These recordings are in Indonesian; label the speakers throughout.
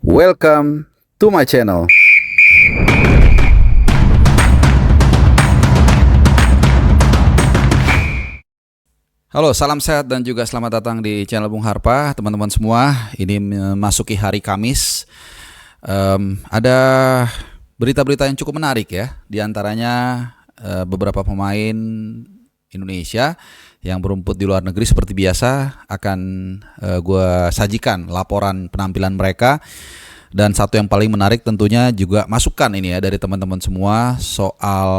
Speaker 1: Welcome to my channel. Halo, salam sehat dan juga selamat datang di channel Bung Harpa, teman-teman semua. Ini memasuki hari Kamis. Ada berita-berita yang cukup menarik ya. Di antaranya beberapa pemain Indonesia yang berumput di luar negeri seperti biasa akan gue sajikan laporan penampilan mereka. Dan satu yang paling menarik tentunya juga masukan ini ya dari teman-teman semua soal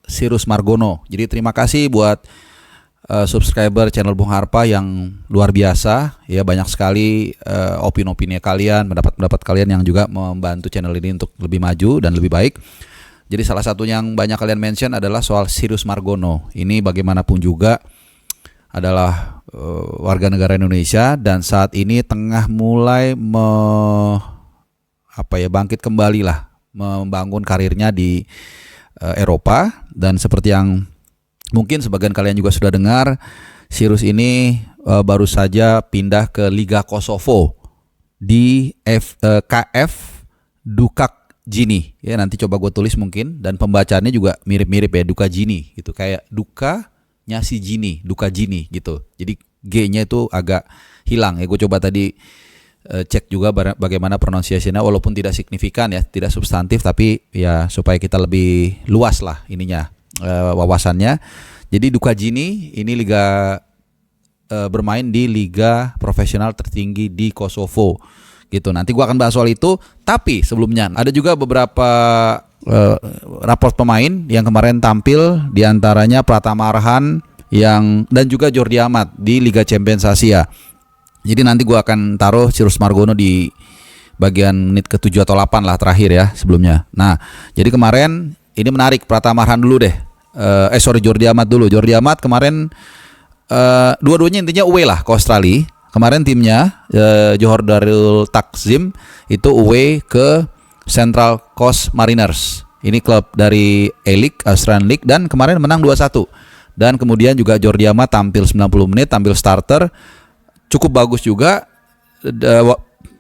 Speaker 1: Sirus Margono. Jadi terima kasih buat subscriber channel Bung Harpa yang luar biasa ya, banyak sekali opini-opini kalian, pendapat-pendapat kalian yang juga membantu channel ini untuk lebih maju dan lebih baik. Jadi salah satu yang banyak kalian mention adalah soal Sirus Margono. Ini bagaimanapun juga adalah warga negara Indonesia dan saat ini tengah mulai bangkit kembali lah, membangun karirnya di Eropa. Dan seperti yang mungkin sebagian kalian juga sudah dengar, Sirus ini baru saja pindah ke Liga Kosovo di KF Dukak Jini ya, nanti coba gue tulis mungkin, dan pembacaannya juga mirip-mirip ya, Duka Jini gitu, kayak Dukanya si Jini, Duka Jini gitu. Jadi G-nya itu agak hilang ya, gue coba tadi cek juga bagaimana pronunciation-nya, walaupun tidak signifikan ya, tidak substantif, tapi ya supaya kita lebih luas lah ininya wawasannya. Jadi Duka Jini ini liga bermain di liga profesional tertinggi di Kosovo gitu. Nanti gua akan bahas soal itu, tapi sebelumnya ada juga beberapa raport pemain yang kemarin tampil, diantaranya Pratama Arhan dan juga Jordi Amat di Liga Champions Asia. Jadi nanti gue akan taruh Sirus Margono di bagian menit ke-7 atau 8 lah terakhir ya sebelumnya. Nah, jadi kemarin ini menarik, Pratama Arhan dulu deh. Jordi Amat dulu. Jordi Amat kemarin dua-duanya intinya away lah ke Australia. Kemarin timnya Johor Darul Takzim itu away ke Central Coast Mariners. Ini klub dari A-League, Australian League, dan kemarin menang 2-1. Dan kemudian juga Jordi Amat tampil 90 menit, tampil starter. Cukup bagus juga,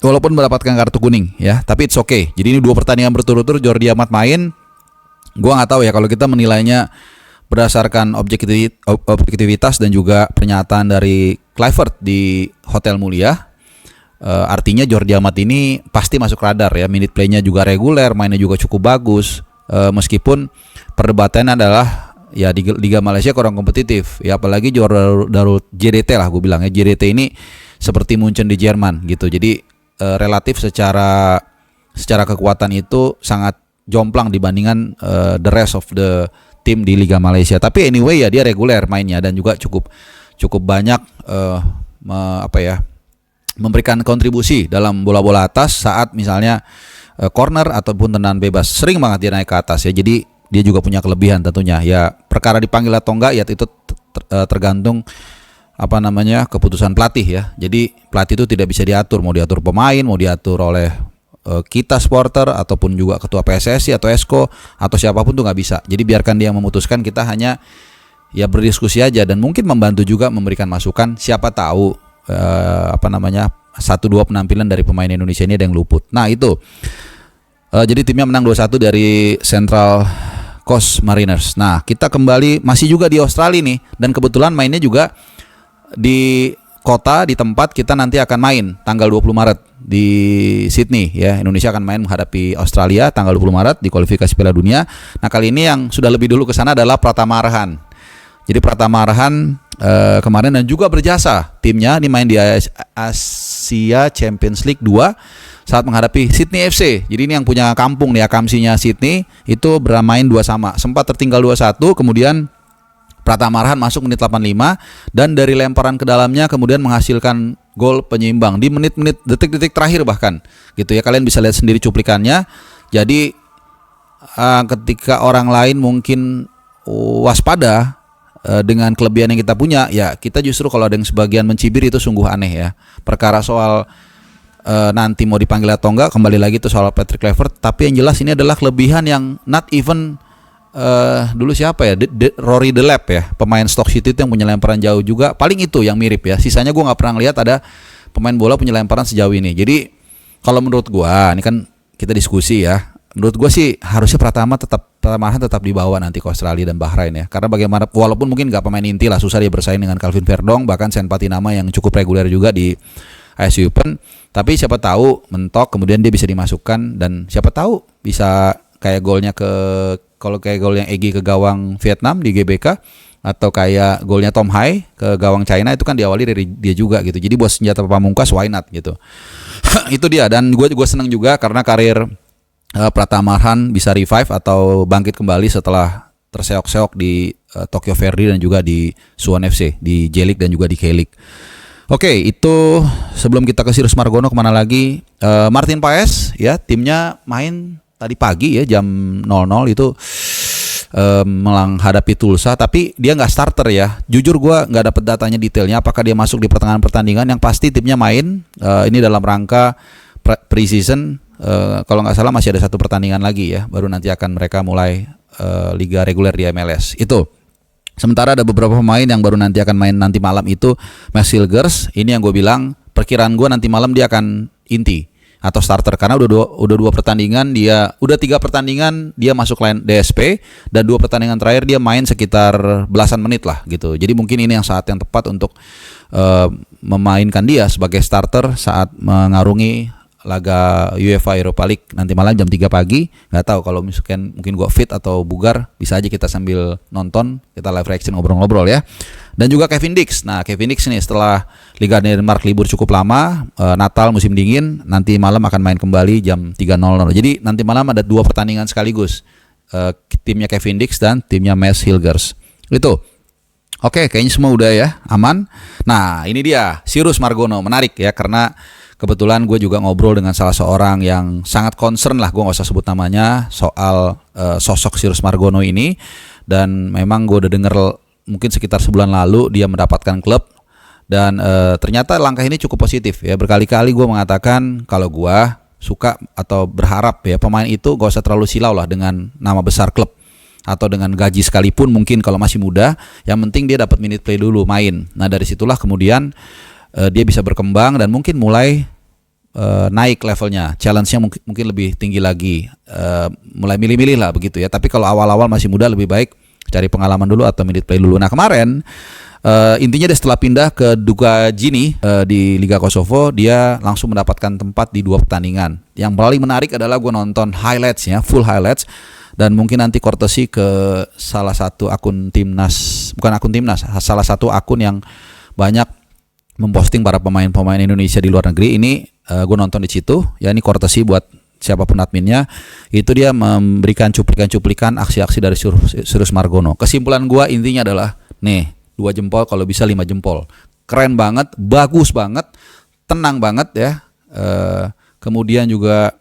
Speaker 1: walaupun mendapatkan kartu kuning ya, tapi it's okay. Jadi ini 2 pertandingan berturut-turut Jordi Amat main. Gua nggak tahu ya kalau kita menilainya berdasarkan objektivitas dan juga pernyataan dari Clivert di Hotel Mulia. Artinya Jordi Amat ini pasti masuk radar ya, minute playnya juga reguler, mainnya juga cukup bagus. Meskipun perdebatannya adalah ya di Liga Malaysia kurang kompetitif ya, apalagi Johor Darul JDT lah gue bilang ya. JDT ini seperti Munchen di Jerman gitu. Jadi relatif secara kekuatan itu sangat jomplang dibandingkan the rest of the team di Liga Malaysia. Tapi anyway ya, dia reguler mainnya dan juga cukup banyak memberikan kontribusi dalam bola-bola atas saat misalnya corner ataupun tendangan bebas. Sering banget dia naik ke atas ya. Jadi dia juga punya kelebihan tentunya ya. Perkara dipanggil atau enggak ya itu tergantung keputusan pelatih ya. Jadi pelatih itu tidak bisa diatur, mau diatur pemain, mau diatur oleh kita supporter ataupun juga ketua PSSI atau Esko atau siapapun tuh nggak bisa. Jadi biarkan dia memutuskan, kita hanya ya berdiskusi aja dan mungkin membantu juga memberikan masukan. Siapa tahu 1-2 penampilan dari pemain Indonesia ini ada yang luput. Nah itu jadi timnya menang 2-1 dari Central Coast Mariners. Nah, kita kembali masih juga di Australia nih, dan kebetulan mainnya juga di tempat kita nanti akan main tanggal 20 Maret di Sydney ya. Indonesia akan main menghadapi Australia tanggal 20 Maret di kualifikasi Piala Dunia. Nah, kali ini yang sudah lebih dulu ke sana adalah Pratama Arhan. Jadi Pratama Arhan kemarin dan juga berjasa, timnya ini main di Asia Champions League 2 saat menghadapi Sydney FC. Jadi ini yang punya kampung nih, akamsinya Sydney, itu bermain 2-2. Sempat tertinggal 2-1, kemudian Pratama Arhan masuk menit 85 dan dari lemparan ke dalamnya kemudian menghasilkan gol penyeimbang di menit-menit detik-detik terakhir bahkan. Gitu ya, kalian bisa lihat sendiri cuplikannya. Jadi ketika orang lain mungkin waspada dengan kelebihan yang kita punya, ya kita justru kalau ada yang sebagian mencibir itu sungguh aneh ya. Perkara soal nanti mau dipanggil atau enggak, kembali lagi itu soal Patrick Kluivert. Tapi yang jelas ini adalah kelebihan yang not even dulu siapa ya, Rory Delap ya, pemain Stoke City itu yang punya lemparan jauh juga. Paling itu yang mirip ya. Sisanya gue nggak pernah lihat ada pemain bola punya lemparan sejauh ini. Jadi Kalau menurut gua, ini kan kita diskusi ya. Menurut gua sih harusnya Pratama tetap dibawa nanti ke Australia dan Bahrain ya. Karena bagaimana walaupun mungkin nggak pemain inti lah, susah dia bersaing dengan Calvin Verdong, bahkan Sen Patinama yang cukup reguler juga di ASI Open. Tapi siapa tahu mentok kemudian dia bisa dimasukkan, dan siapa tahu bisa kayak golnya kalau kayak golnya Egy ke gawang Vietnam di GBK, atau kayak golnya Tom Hai ke gawang China, itu kan diawali dari dia juga gitu. Jadi buat senjata pamungkas, why not gitu. Itu dia. Dan gue seneng juga karena karir Pratama Arhan bisa revive atau bangkit kembali setelah terseok-seok di Tokyo Verde dan juga di Suwon FC, di J-League dan juga di K-League. Oke, itu sebelum kita ke Sirus Margono, kemana lagi? Martin Paes ya, timnya main tadi pagi ya jam 00 itu menghadapi Tulsa, tapi dia nggak starter ya. Jujur gue nggak dapet datanya detailnya apakah dia masuk di pertengahan pertandingan. Yang pasti timnya main ini dalam rangka pre-season. Kalau nggak salah masih ada satu pertandingan lagi ya, baru nanti akan mereka mulai liga reguler di MLS itu. Sementara ada beberapa pemain yang baru nanti akan main nanti malam itu Max Hilgers. Ini yang gue bilang perkiraan gue nanti malam dia akan inti atau starter karena udah dua pertandingan dia, udah 3 pertandingan dia masuk line DSP, dan 2 pertandingan terakhir dia main sekitar belasan menit lah gitu. Jadi mungkin ini yang saat yang tepat untuk memainkan dia sebagai starter saat mengarungi laga UEFA Europa League nanti malam jam 3 pagi. Nggak tahu kalau misalkan mungkin gua fit atau bugar, bisa aja kita sambil nonton, kita live reaction ngobrol-ngobrol ya. Dan juga Kevin Dix. Nah, Kevin Dix nih setelah Liga Denmark libur cukup lama, Natal musim dingin, nanti malam akan main kembali jam 3.00. Jadi nanti malam ada 2 pertandingan sekaligus. Timnya Kevin Dix dan timnya Max Hilgers. Itu. Oke, kayaknya semua udah ya, aman. Nah, ini dia Sirus Margono, menarik ya karena kebetulan gue juga ngobrol dengan salah seorang yang sangat concern lah, gue gak usah sebut namanya, soal sosok Sirus Margono ini. Dan memang gue udah denger mungkin sekitar sebulan lalu dia mendapatkan klub. Dan ternyata langkah ini cukup positif ya. Berkali-kali gue mengatakan kalau gue suka atau berharap ya pemain itu gak usah terlalu silau lah dengan nama besar klub atau dengan gaji sekalipun mungkin kalau masih muda. Yang penting dia dapat minute play dulu, main. Nah dari situlah kemudian dia bisa berkembang dan mungkin mulai naik levelnya, challenge-nya mungkin lebih tinggi lagi, mulai milih-milih lah begitu ya. Tapi kalau awal-awal masih muda lebih baik cari pengalaman dulu atau minute play dulu. Nah kemarin intinya dia setelah pindah ke Duka Jini di Liga Kosovo, dia langsung mendapatkan tempat di 2 pertandingan. Yang paling menarik adalah gue nonton highlights-nya, full highlights, dan mungkin nanti courtesy ke salah satu akun timnas, bukan akun timnas, salah satu akun yang banyak memposting para pemain-pemain Indonesia di luar negeri. Ini gue nonton di situ ya, ini courtesy buat siapapun adminnya. Itu dia memberikan cuplikan-cuplikan aksi-aksi dari Sirus Margono. Kesimpulan gue intinya adalah nih 2 jempol kalau bisa 5 jempol. Keren banget, bagus banget, tenang banget ya. Kemudian juga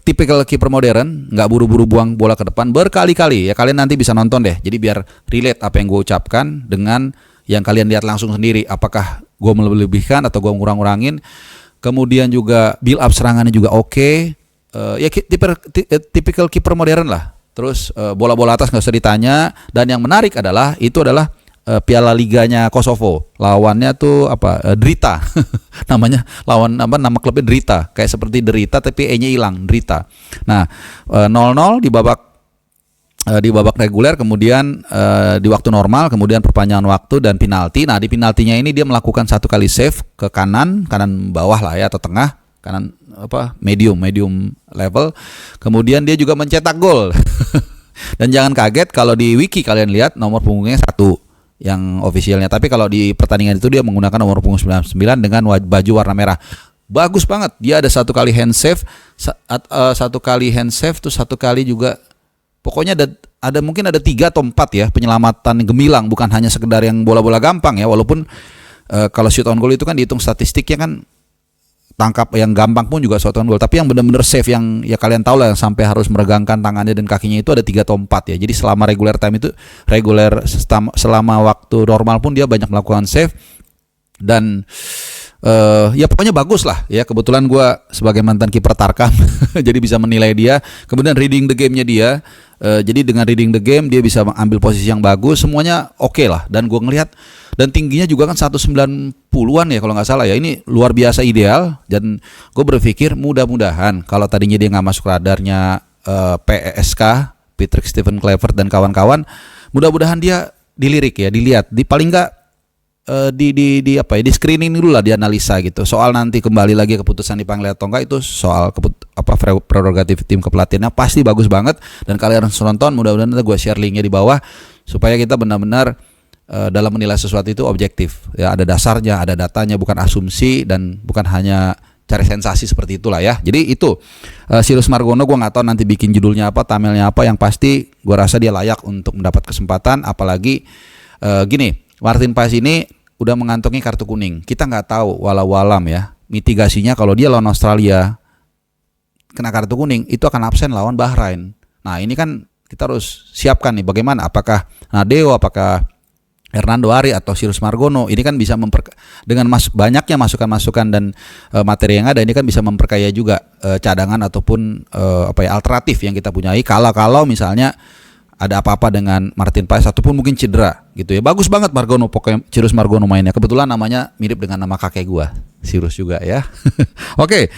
Speaker 1: tipikal kiper modern, nggak buru-buru buang bola ke depan berkali-kali ya. Kalian nanti bisa nonton deh, jadi biar relate apa yang gue ucapkan dengan yang kalian lihat langsung sendiri. Apakah gue melebih-lebihkan atau gue ngurang-ngurangin. Kemudian juga build up serangannya juga oke. Ya tipikal kiper modern lah. Terus bola-bola atas nggak usah ditanya. Dan yang menarik adalah Piala Liganya Kosovo. Lawannya tuh Drita. Namanya nama klubnya Drita. Kayak seperti Derita tapi E-nya hilang, Drita. Nah, 0-0 di babak reguler, kemudian di waktu normal, kemudian perpanjangan waktu dan penalti. Nah, di penaltinya ini dia melakukan 1 kali save ke kanan bawah lah ya, atau tengah, kanan medium level. Kemudian dia juga mencetak gol. Dan jangan kaget kalau di wiki kalian lihat nomor punggungnya 1 yang ofisialnya, tapi kalau di pertandingan itu dia menggunakan nomor punggung 99 dengan baju warna merah. Bagus banget. Dia ada 1 kali hand save, 1 kali hand save, terus 1 kali juga, pokoknya ada mungkin ada 3 atau 4 ya penyelamatan gemilang, bukan hanya sekedar yang bola-bola gampang ya. Walaupun kalau shoot on goal itu kan dihitung statistiknya kan, tangkap yang gampang pun juga shot on goal, tapi yang benar-benar save yang ya kalian tahu lah, yang sampai harus meregangkan tangannya dan kakinya itu ada 3 atau 4 ya. Jadi selama regular time itu, selama waktu normal pun dia banyak melakukan save. Dan ya pokoknya bagus lah ya. Kebetulan gue sebagai mantan kiper Tarkam jadi bisa menilai dia. Kemudian reading the game-nya dia, jadi dengan reading the game dia bisa mengambil posisi yang bagus, semuanya oke lah. Dan gue ngelihat dan tingginya juga kan 190-an ya kalau nggak salah ya. Ini luar biasa ideal, dan gue berpikir mudah-mudahan kalau tadinya dia nggak masuk radarnya PESK, Patrick Stephen Kluivert dan kawan-kawan, mudah-mudahan dia dilirik ya, dilihat, di paling nggak di screening dulu lah, dianalisa gitu. Soal nanti kembali lagi keputusan dipanggil atau enggak itu soal prerogatif tim kepelatihannya, pasti bagus banget. Dan kalian harus nonton, mudah-mudahan nanti gue share linknya di bawah supaya kita benar-benar dalam menilai sesuatu itu objektif ya, ada dasarnya, ada datanya, bukan asumsi dan bukan hanya cari sensasi seperti itulah ya. Jadi itu Cyrus Margono, gue nggak tahu nanti bikin judulnya apa, thumbnailnya apa, yang pasti gue rasa dia layak untuk mendapat kesempatan. Apalagi gini, Martin Paes ini udah mengantongi kartu kuning. Kita nggak tahu walau alam ya, mitigasinya kalau dia lawan Australia kena kartu kuning itu akan absen lawan Bahrain. Nah ini kan kita harus siapkan nih bagaimana, apakah Nadeo, apakah Hernando Ari atau Cyrus Margono. Ini kan bisa dengan banyaknya masukan-masukan dan materi yang ada, ini kan bisa memperkaya juga cadangan ataupun alternatif yang kita punyai kalau misalnya ada apa-apa dengan Martin Paes ataupun mungkin cedera gitu ya. Bagus banget Margono, pokoknya Cyrus Margono mainnya. Kebetulan namanya mirip dengan nama kakek gua, Cyrus juga ya. Oke.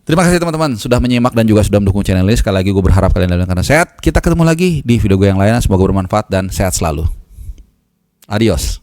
Speaker 1: Terima kasih teman-teman sudah menyimak dan juga sudah mendukung channel ini. Sekali lagi gue berharap kalian dalam keadaan sehat. Kita ketemu lagi di video gue yang lainnya. Semoga bermanfaat dan sehat selalu. Adios.